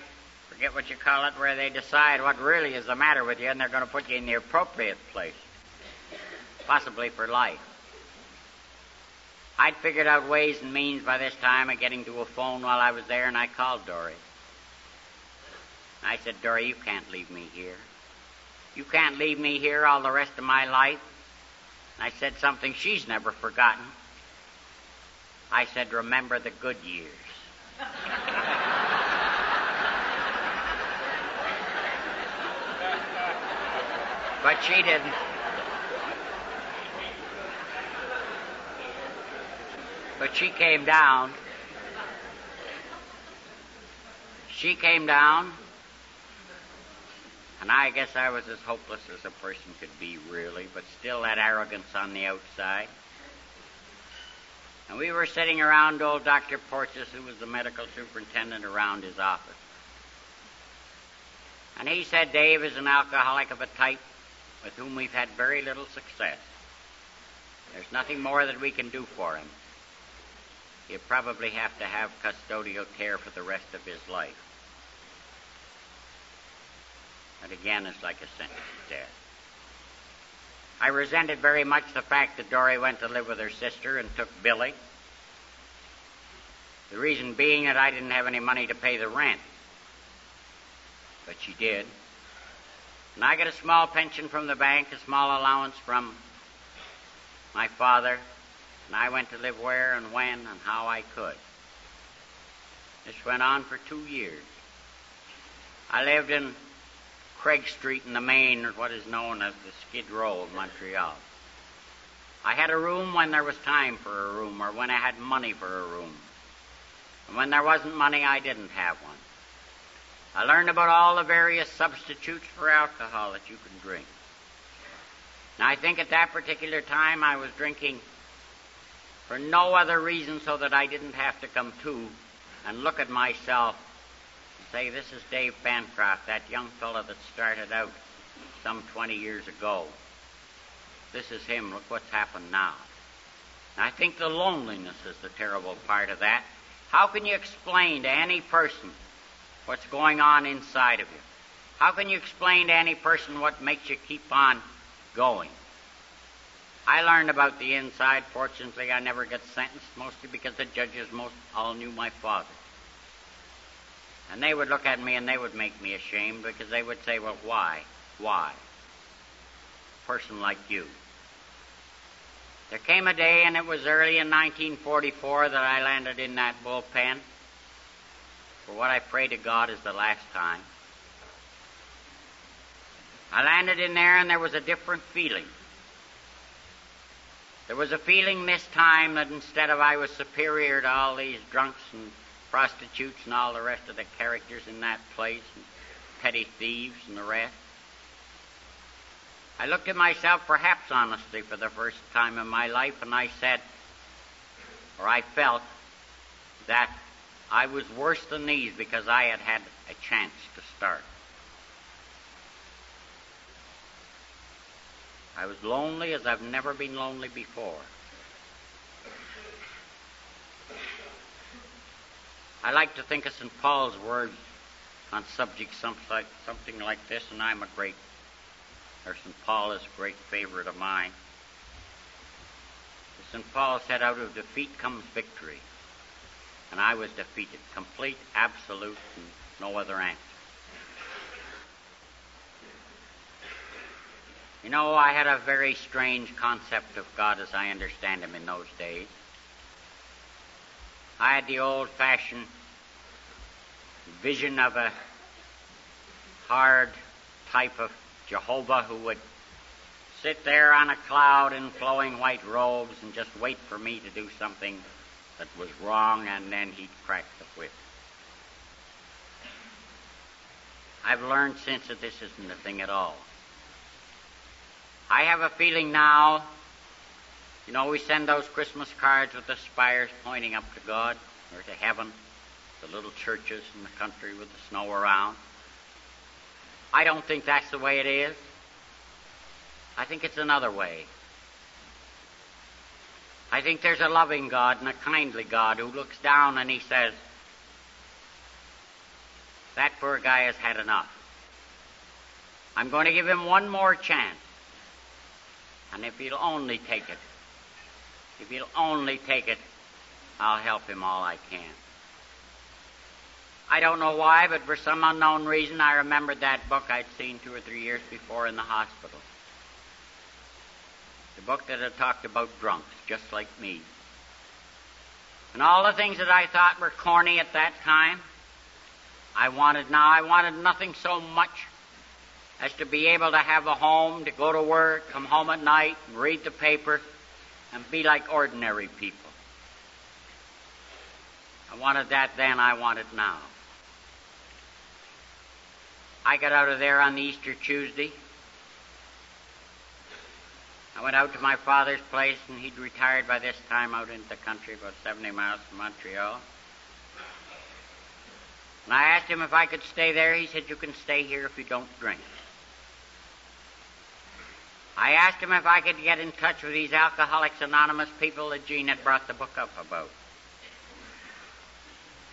forget what you call it, where they decide what really is the matter with you, and they're going to put you in the appropriate place, possibly for life. I'd figured out ways and means by this time of getting to a phone while I was there, and I called Dory. I said, "Dory, you can't leave me here. You can't leave me here all the rest of my life." And I said something she's never forgotten. I said, "Remember the good years." But she didn't. But she came down. She came down, and I guess I was as hopeless as a person could be, really, but still that arrogance on the outside. And we were sitting around old Dr. Porteous, who was the medical superintendent, around his office. And he said, "Dave is an alcoholic of a type with whom we've had very little success. There's nothing more that we can do for him. He'll probably have to have custodial care for the rest of his life." And again, it's like a sentence of death. I resented very much the fact that Dory went to live with her sister and took Billy. The reason being that I didn't have any money to pay the rent. But she did. And I got a small pension from the bank, a small allowance from my father, and I went to live where and when and how I could. This went on for 2 years. I lived in Craig Street in the main, or what is known as the Skid Row of Montreal. I had a room when there was time for a room, or when I had money for a room. And when there wasn't money, I didn't have one. I learned about all the various substitutes for alcohol that you can drink. Now, I think at that particular time I was drinking for no other reason so that I didn't have to come to and look at myself and say, "This is Dave Bancroft, that young fellow that started out some 20 years ago. This is him. Look what's happened now." And I think the loneliness is the terrible part of that. How can you explain to any person what's going on inside of you? How can you explain to any person what makes you keep on going? I learned about the inside. Fortunately, I never got sentenced, mostly because the judges all knew my father. And they would look at me and they would make me ashamed, because they would say, "Well, why? Why? A person like you." There came a day, and it was early in 1944, that I landed in that bullpen for what I pray to God is the last time. I landed in there, and there was a different feeling. There was a feeling this time that instead of I was superior to all these drunks and prostitutes and all the rest of the characters in that place, and petty thieves and the rest, I looked at myself, perhaps honestly, for the first time in my life, and I said, or I felt, that I was worse than these because I had had a chance to start. I was lonely as I've never been lonely before. I like to think of St. Paul's words on subjects something like this, and St. Paul is a great favorite of mine. St. Paul said, "Out of defeat comes victory, and I was defeated. Complete, absolute, and no other answer. You know, I had a very strange concept of God as I understand Him in those days. I had the old-fashioned vision of a hard type of Jehovah who would sit there on a cloud in flowing white robes and just wait for me to do something that was wrong, and then he'd crack the whip. I've learned since that this isn't a thing at all. I have a feeling now, you know, we send those Christmas cards with the spires pointing up to God or to heaven, the little churches in the country with the snow around. I don't think that's the way it is. I think it's another way. I think there's a loving God and a kindly God who looks down and He says, that poor guy has had enough. I'm going to give him one more chance. And if he'll only take it, I'll help him all I can. I don't know why, but for some unknown reason, I remembered that book I'd seen 2 or 3 years before in the hospital. The book that had talked about drunks, just like me. And all the things that I thought were corny at that time, I wanted nothing so much as to be able to have a home, to go to work, come home at night, and read the paper, and be like ordinary people. I wanted that then, I want it now. I got out of there on Easter Tuesday. I went out to my father's place, and he'd retired by this time out into the country, about 70 miles from Montreal. And I asked him if I could stay there. He said, you can stay here if you don't drink. I asked him if I could get in touch with these Alcoholics Anonymous people that Jean had brought the book up about.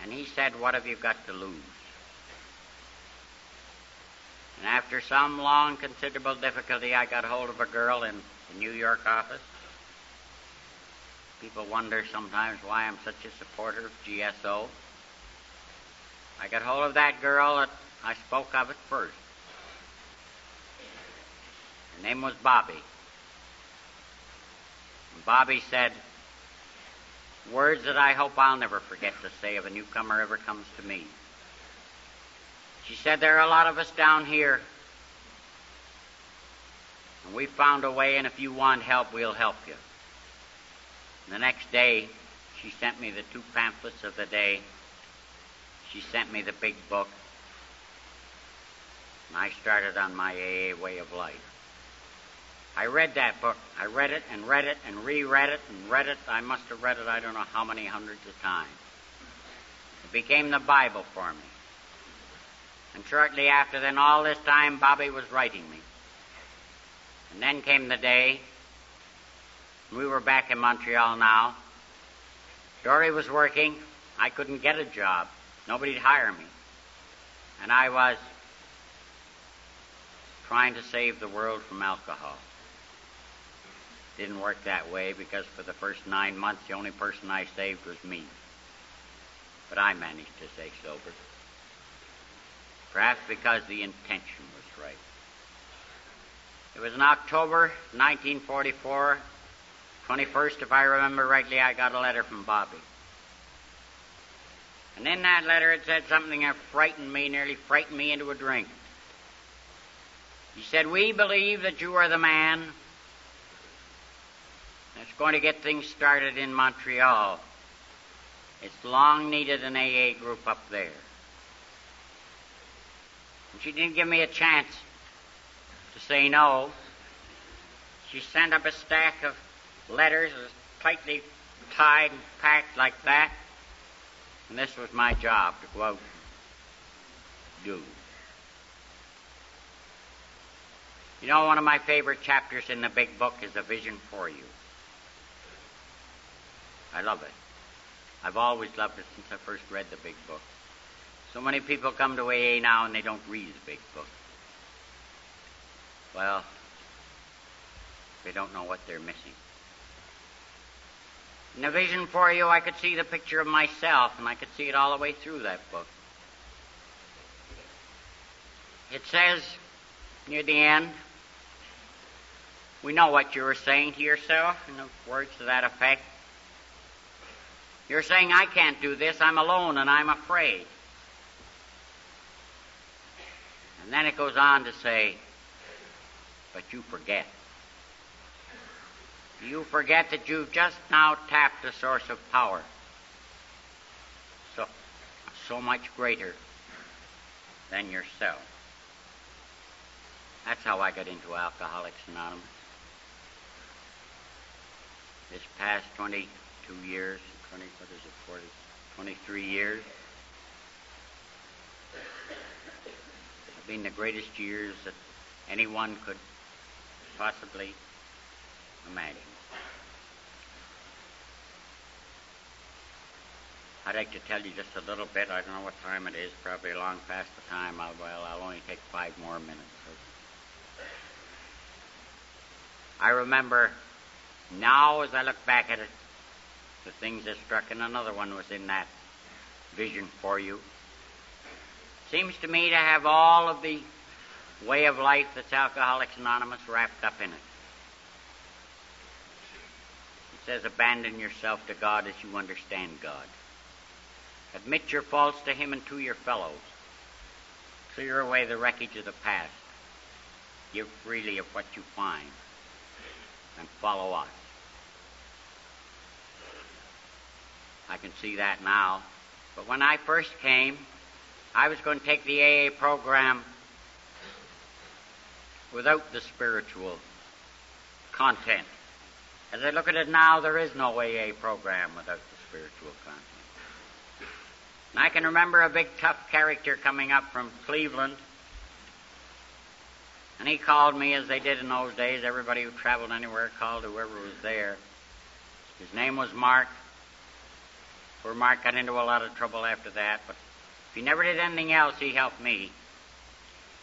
And he said, what have you got to lose? And after some long, considerable difficulty, I got hold of a girl in the New York office. People wonder sometimes why I'm such a supporter of GSO. I got hold of that girl that I spoke of at first. Her name was Bobby. And Bobby said words that I hope I'll never forget to say if a newcomer ever comes to me. She said, there are a lot of us down here, and we found a way, and if you want help, we'll help you. And the next day, she sent me the 2 pamphlets of the day. She sent me the big book, and I started on my AA way of life. I read that book. I read it and read it and reread it and read it. I must have read it I don't know how many hundreds of times. It became the Bible for me. And shortly after then, all this time, Bobby was writing me. And then came the day, we were back in Montreal now. Dory was working. I couldn't get a job. Nobody'd hire me. And I was trying to save the world from alcohol. Didn't work that way because for the first 9 months, the only person I saved was me. But I managed to stay sober. Perhaps because the intention was right. It was in October 1944, 21st, if I remember rightly, I got a letter from Bobby. And in that letter it said something that frightened me, nearly frightened me into a drink. He said, we believe that you are the man that's going to get things started in Montreal. It's long needed an AA group up there. And she didn't give me a chance to say no. She sent up a stack of letters tightly tied and packed like that. And this was my job to go out and do. You know, one of my favorite chapters in the big book is A Vision for You. I love it. I've always loved it since I first read the big book. So many people come to AA now and they don't read the big book. Well, they don't know what they're missing. In the vision for you, I could see the picture of myself, and I could see it all the way through that book. It says, near the end, we know what you were saying to yourself, in the words to that effect. You're saying, I can't do this, I'm alone and I'm afraid. And then it goes on to say, but you forget. You forget that you've just now tapped a source of power so much greater than yourself. That's how I got into Alcoholics Anonymous. This past 22 years, 23 years, have been the greatest years that anyone could possibly imagine. I'd like to tell you just a little bit. I don't know what time it is, probably long past the time. I'll only take 5 more minutes. I remember now, as I look back at it, the things that struck, and another one was in that vision for you. Seems to me to have all of the way of life that's Alcoholics Anonymous wrapped up in it. It says, abandon yourself to God as you understand God. Admit your faults to Him and to your fellows. Clear away the wreckage of the past. Give freely of what you find. And follow us. I can see that now. But when I first came, I was going to take the AA program without the spiritual content. As I look at it now, there is no AA program without the spiritual content. And I can remember a big tough character coming up from Cleveland, and he called me, as they did in those days. Everybody who traveled anywhere called whoever was there. His name was Mark. Poor Mark got into a lot of trouble after that, but if he never did anything else, he helped me.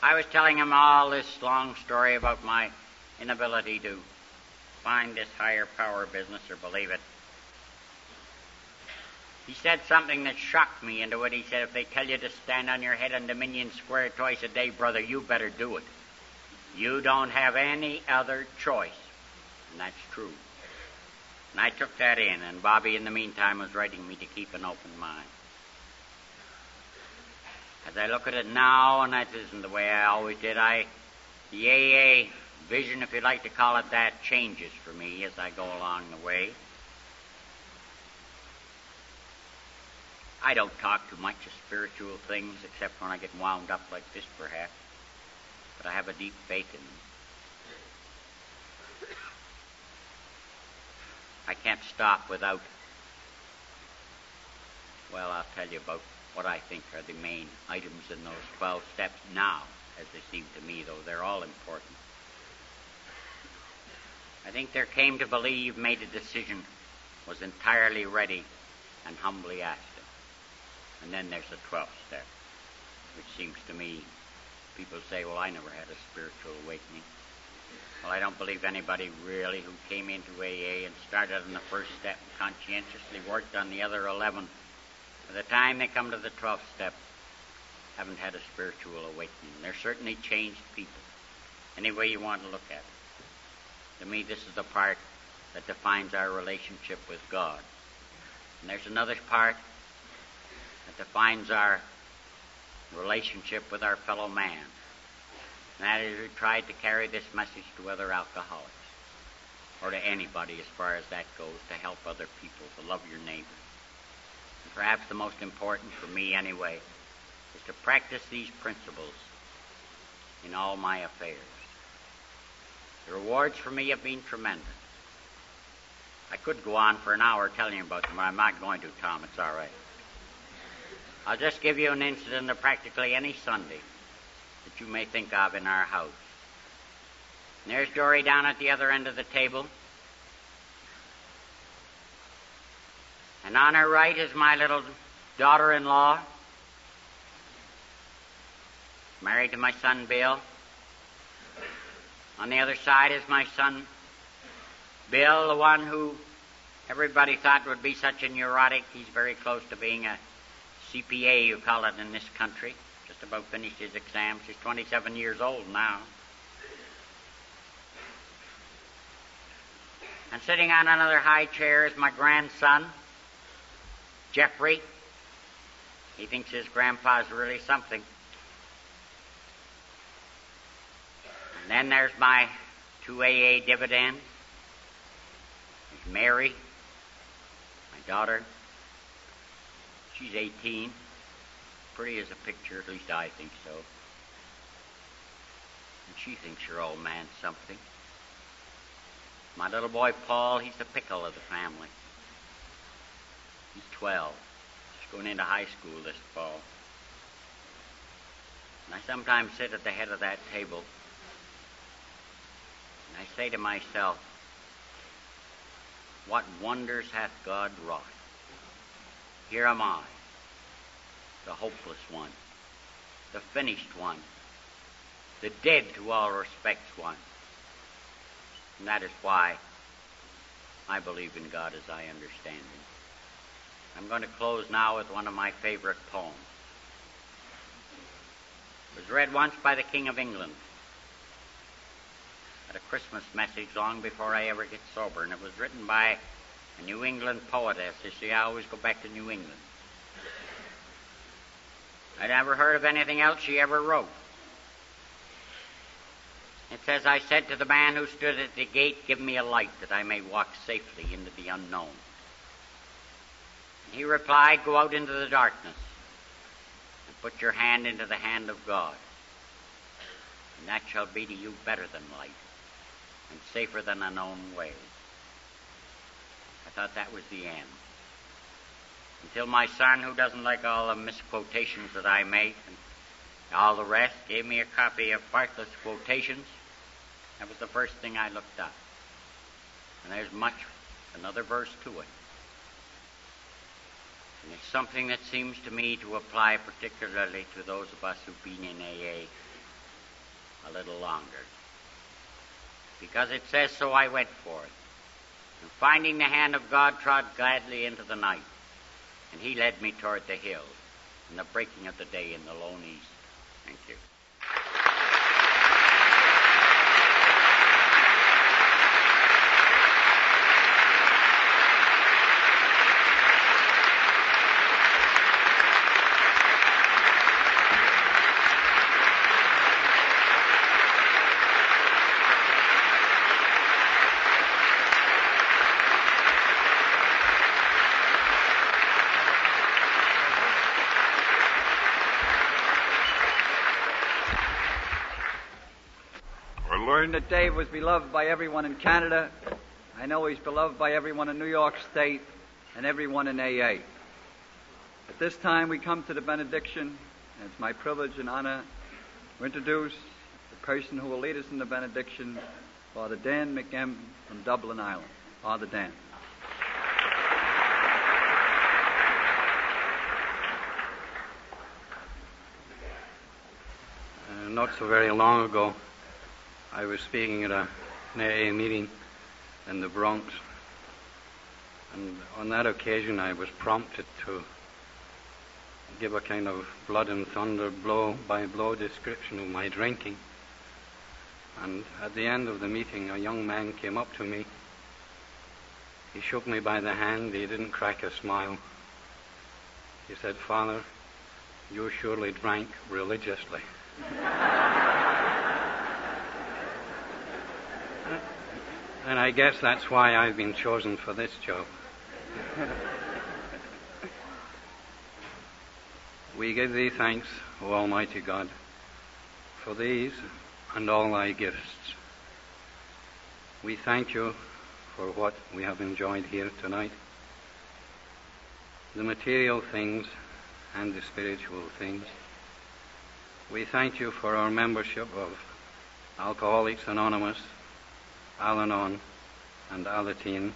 I was telling him all this long story about my inability to find this higher power business or believe it. He said something that shocked me into it. He said, if they tell you to stand on your head on Dominion Square twice a day, brother, you better do it. You don't have any other choice. And that's true. And I took that in, and Bobby, in the meantime, was writing me to keep an open mind. As I look at it now, and that isn't the way I always did, the AA vision, if you'd like to call it that, changes for me as I go along the way. I don't talk too much of spiritual things, except when I get wound up like this, perhaps. But I have a deep faith in them. I can't stop without, well, I'll tell you about what I think are the main items in those 12 steps now, as they seem to me, though they're all important. I think there came to believe, made a decision, was entirely ready, and humbly asked Him. And then there's the 12th step, which seems to me, people say, well, I never had a spiritual awakening. Well, I don't believe anybody really who came into AA and started on the first step and conscientiously worked on the other 11, by the time they come to the 12th step, haven't had a spiritual awakening. They're certainly changed people, any way you want to look at it. To me, this is the part that defines our relationship with God. And there's another part that defines our relationship with our fellow man. And that is, we tried to carry this message to other alcoholics, or to anybody as far as that goes, to help other people, to love your neighbor. And perhaps the most important for me anyway is to practice these principles in all my affairs. The rewards for me have been tremendous. I could go on for an hour telling you about them, but I'm not going to, Tom. It's all right. I'll just give you an incident of practically any Sunday that you may think of in our house. And there's Dory down at the other end of the table. And on her right is my little daughter-in-law, married to my son Bill. On the other side is my son Bill, the one who Everybody thought would be such a neurotic. He's very close to being a CPA, you call it in this country. Just about finished his exams. He's 27 years old now. And sitting on another high chair is my grandson, Jeffrey. He thinks his grandpa's really something. And then there's my 2 AA dividends. There's Mary, my daughter. She's 18. Pretty as a picture, at least I think so. And she thinks your old man's something. My little boy Paul, he's the pickle of the family. He's 12. He's going into high school this fall. And I sometimes sit at the head of that table and I say to myself, what wonders hath God wrought? Here am I, the hopeless one, the finished one, the dead to all respects one. And that is why I believe in God as I understand Him. I'm going to close now with one of my favorite poems. It was read once by the King of England at a Christmas message long before I ever get sober, and it was written by a New England poetess. You see, I always go back to New England. I never heard of anything else she ever wrote. It says, I said to the man who stood at the gate, give me a light that I may walk safely into the unknown. And he replied, go out into the darkness and put your hand into the hand of God. And that shall be to you better than light and safer than a known way. I thought that was the end. Until my son, who doesn't like all the misquotations that I make and all the rest, gave me a copy of Bartlett's quotations. That was the first thing I looked up. And there's another verse to it. And it's something that seems to me to apply particularly to those of us who've been in AA a little longer. Because it says, so I went forth, and finding the hand of God trod gladly into the night, and He led me toward the hills, and the breaking of the day in the lone east. Thank you. Learned that Dave was beloved by everyone in Canada. I know he's beloved by everyone in New York State and everyone in AA. At this time, we come to the benediction, and it's my privilege and honor to introduce the person who will lead us in the benediction, Father Dan McM from Dublin, Ireland. Father Dan. Not so very long ago, I was speaking at an AA meeting in the Bronx, and on that occasion I was prompted to give a kind of blood and thunder, blow-by-blow description of my drinking. And at the end of the meeting, a young man came up to me. He shook me by the hand. He didn't crack a smile. He said, Father, you surely drank religiously. And I guess that's why I've been chosen for this job. We give thee thanks, O Almighty God, for these and all thy gifts. We thank you for what we have enjoyed here tonight, the material things and the spiritual things. We thank you for our membership of Alcoholics Anonymous, Al-Anon, and Alateen,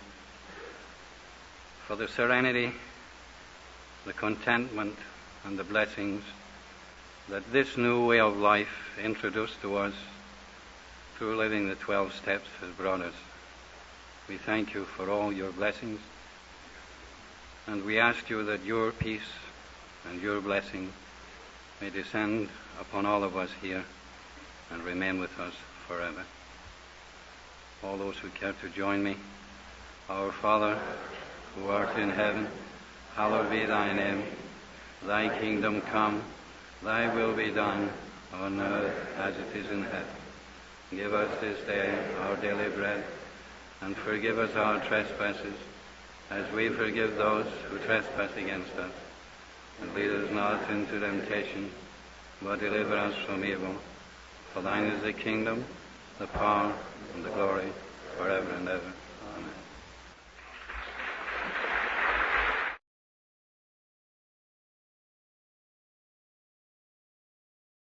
for the serenity, the contentment, and the blessings that this new way of life introduced to us through living the 12 steps has brought us. We thank you for all your blessings And we ask you that your peace and your blessing may descend upon all of us here and remain with us forever. All those who care to join me. Our Father, who art in heaven, hallowed be thy name. Thy kingdom come, thy will be done, on earth as it is in heaven. Give us this day our daily bread, and forgive us our trespasses, as we forgive those who trespass against us. And lead us not into temptation, but deliver us from evil. For thine is the kingdom, the power, and the glory, forever and ever.